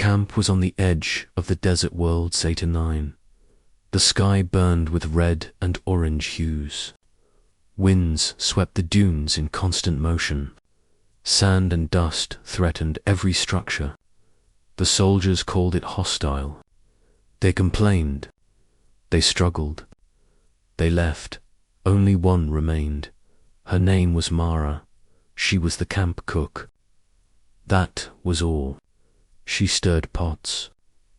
camp was on the edge of the desert world Zeta 9. The sky burned with red and orange hues. Winds swept the dunes in constant motion. Sand and dust threatened every structure. The soldiers called it hostile. They complained. They struggled. They left. Only one remained. Her name was Mara. She was the camp cook. That was all. She stirred pots.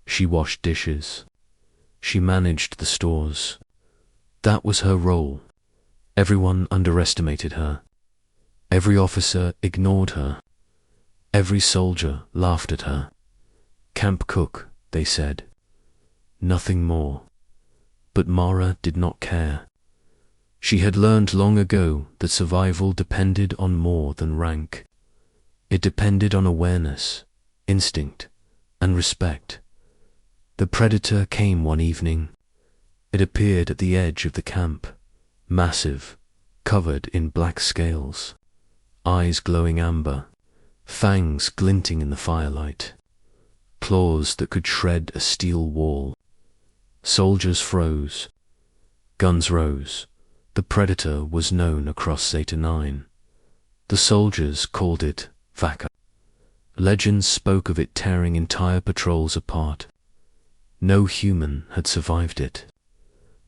She washed dishes. She managed the stores. That was her role. Everyone underestimated her. Every officer ignored her. Every soldier laughed at her. Camp cook, they said. Nothing more. But Mara did not care. She had learned long ago that survival depended on more than rank. It depended on awareness, instinct, and respect. The predator came one evening. It appeared at the edge of the camp, massive, covered in black scales, eyes glowing amber, fangs glinting in the firelight, claws that could shred a steel wall. Soldiers froze. Guns rose. The predator was known across Zeta 9. The soldiers called it Vaca. Legends spoke of it tearing entire patrols apart. No human had survived it.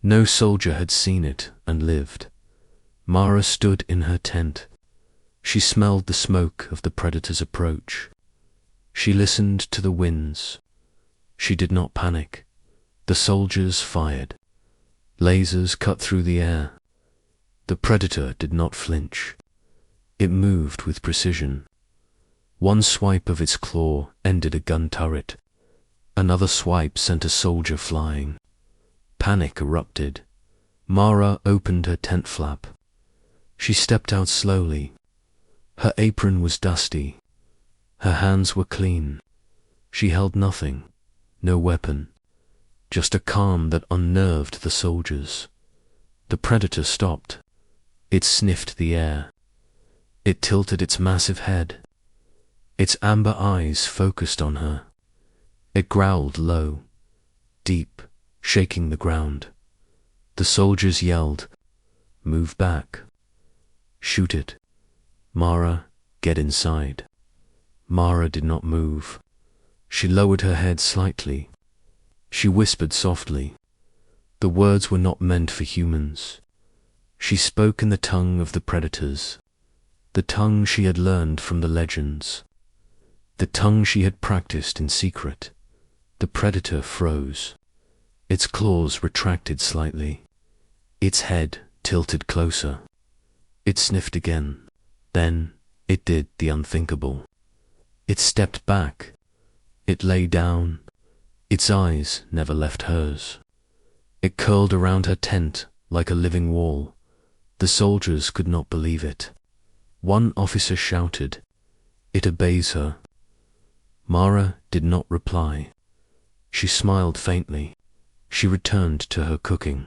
No soldier had seen it and lived. Mara stood in her tent. She smelled the smoke of the predator's approach. She listened to the winds. She did not panic. The soldiers fired. Lasers cut through the air. The predator did not flinch. It moved with precision. One swipe of its claw ended a gun turret. Another swipe sent a soldier flying. Panic erupted. Mara opened her tent flap. She stepped out slowly. Her apron was dusty. Her hands were clean. She held nothing, no weapon, just a calm that unnerved the soldiers. The predator stopped. It sniffed the air. It tilted its massive head. Its amber eyes focused on her. It growled low, deep, shaking the ground. The soldiers yelled, "Move back. Shoot it. Mara, get inside." Mara did not move. She lowered her head slightly. She whispered softly. The words were not meant for humans. She spoke in the tongue of the predators, the tongue she had learned from the legends, the tongue she had practiced in secret. The predator froze. Its claws retracted slightly. Its head tilted closer. It sniffed again. Then it did the unthinkable. It stepped back. It lay down. Its eyes never left hers. It curled around her tent like a living wall. The soldiers could not believe it. One officer shouted, "It obeys her." Mara did not reply. She smiled faintly. She returned to her cooking.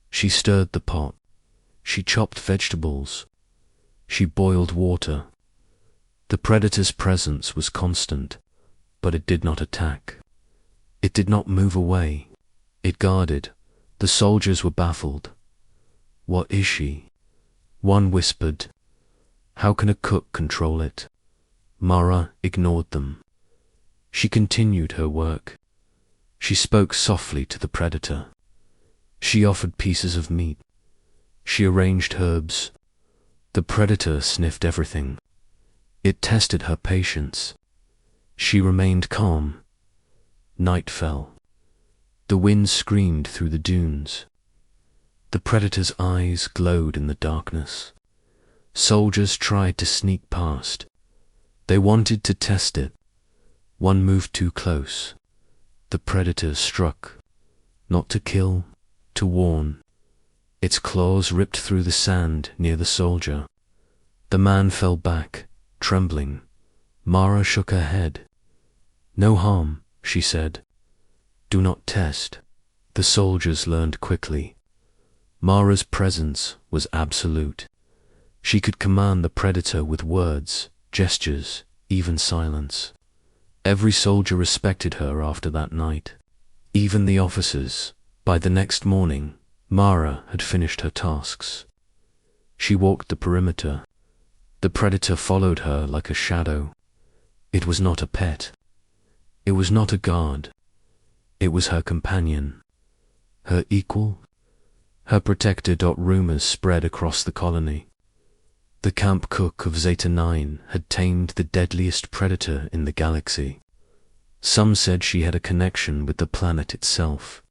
She stirred the pot. She chopped vegetables. She boiled water. The predator's presence was constant, but it did not attack. It did not move away. It guarded. The soldiers were baffled. "What is she?" One whispered, "How can a cook control it?" Mara ignored them. She continued her work. She spoke softly to the predator. She offered pieces of meat. She arranged herbs. The predator sniffed everything. It tested her patience. She remained calm. Night fell. The wind screamed through the dunes. The predator's eyes glowed in the darkness. Soldiers tried to sneak past. They wanted to test it. One moved too close. The predator struck, not to kill, to warn. Its claws ripped through the sand near the soldier. The man fell back, trembling. Mara shook her head. "No harm," she said. "Do not test." The soldiers learned quickly. Mara's presence was absolute. She could command the predator with words, gestures, even silence. Every soldier respected her after that night. Even the officers. By the next morning, Mara had finished her tasks. She walked the perimeter. The predator followed her like a shadow. It was not a pet. It was not a guard. It was her companion. Her equal. Her protector. Rumors spread across the colony. The camp cook of Zeta 9 had tamed the deadliest predator in the galaxy. Some said she had a connection with the planet itself.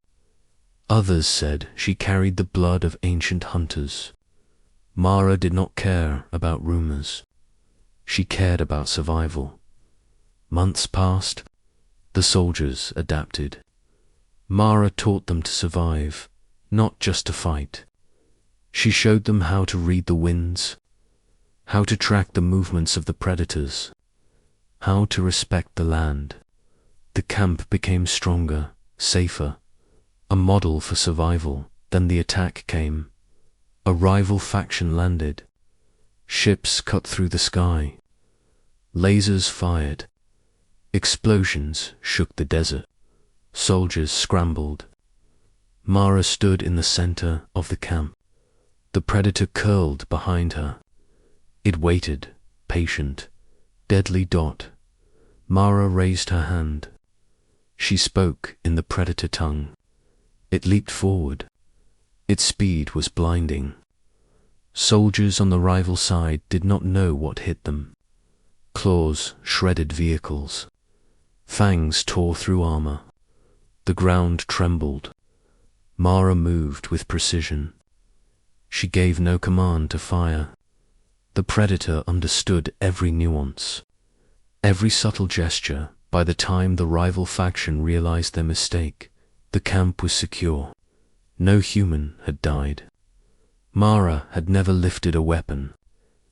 Others said she carried the blood of ancient hunters. Mara did not care about rumors. She cared about survival. Months passed. The soldiers adapted. Mara taught them to survive, not just to fight. She showed them how to read the winds, how to track the movements of the predators, how to respect the land. The camp became stronger, safer, a model for survival. Then the attack came. A rival faction landed. Ships cut through the sky. Lasers fired. Explosions shook the desert. Soldiers scrambled. Mara stood in the center of the camp. The predator curled behind her. It waited, patient, deadly. Mara raised her hand. She spoke in the predator tongue. It leaped forward. Its speed was blinding. Soldiers on the rival side did not know what hit them. Claws shredded vehicles. Fangs tore through armor. The ground trembled. Mara moved with precision. She gave no command to fire. The predator understood every nuance, every subtle gesture. By the time the rival faction realized their mistake, the camp was secure. No human had died. Mara had never lifted a weapon.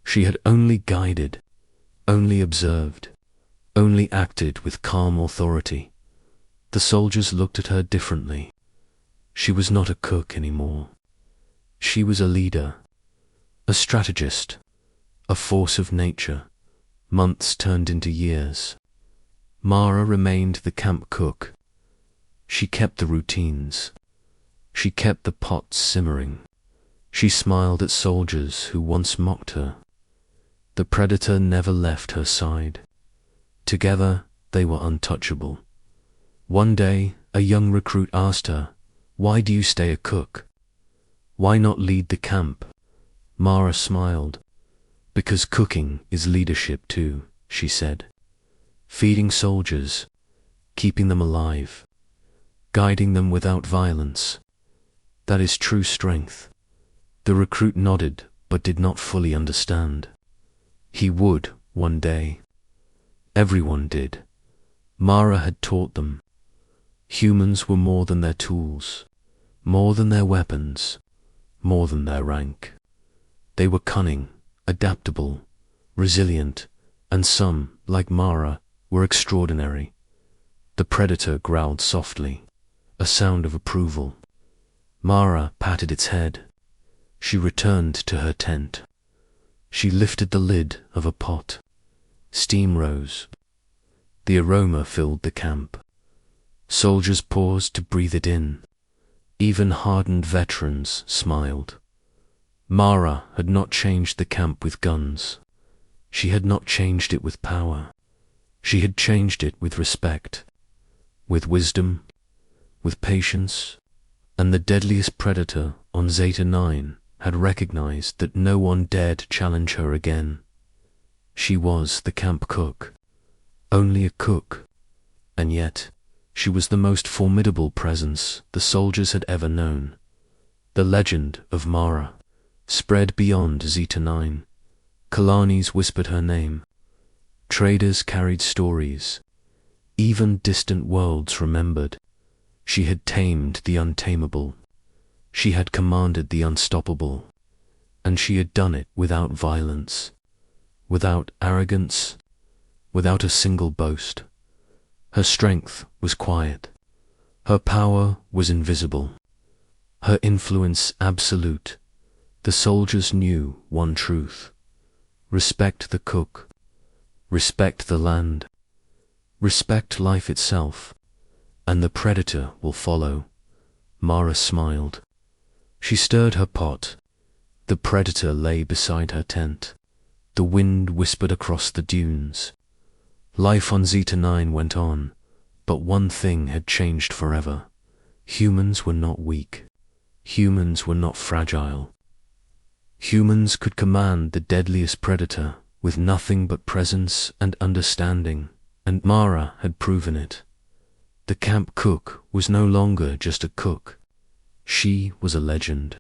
She had only guided, only observed, only acted with calm authority. The soldiers looked at her differently. She was not a cook anymore. She was a leader, a strategist, a force of nature. Months turned into years. Mara remained the camp cook. She kept the routines. She kept the pots simmering. She smiled at soldiers who once mocked her. The predator never left her side. Together, they were untouchable. One day, a young recruit asked her, "Why do you stay a cook? Why not lead the camp?" Mara smiled. "Because cooking is leadership too," she said. "Feeding soldiers, keeping them alive, guiding them without violence. That is true strength." The recruit nodded, but did not fully understand. He would, one day. Everyone did. Mara had taught them. Humans were more than their tools, more than their weapons, more than their rank. They were cunning, adaptable, resilient, and some, like Mara, were extraordinary. The predator growled softly, a sound of approval. Mara patted its head. She returned to her tent. She lifted the lid of a pot. Steam rose. The aroma filled the camp. Soldiers paused to breathe it in. Even hardened veterans smiled. Mara had not changed the camp with guns. She had not changed it with power. She had changed it with respect, with wisdom, with patience, and the deadliest predator on Zeta 9 had recognized that no one dared challenge her again. She was the camp cook, only a cook, and yet she was the most formidable presence the soldiers had ever known. The legend of Mara spread beyond Zeta 9. Kalanis whispered her name. Traders carried stories. Even distant worlds remembered. She had tamed the untamable. She had commanded the unstoppable. And she had done it without violence, without arrogance, without a single boast. Her strength was quiet. Her power was invisible. Her influence absolute. The soldiers knew one truth. Respect the cook. Respect the land. Respect life itself, and the predator will follow. Mara smiled. She stirred her pot. The predator lay beside her tent. The wind whispered across the dunes. Life on Zeta 9 went on, but one thing had changed forever. Humans were not weak. Humans were not fragile. Humans could command the deadliest predator with nothing but presence and understanding, and Mara had proven it. The camp cook was no longer just a cook. She was a legend.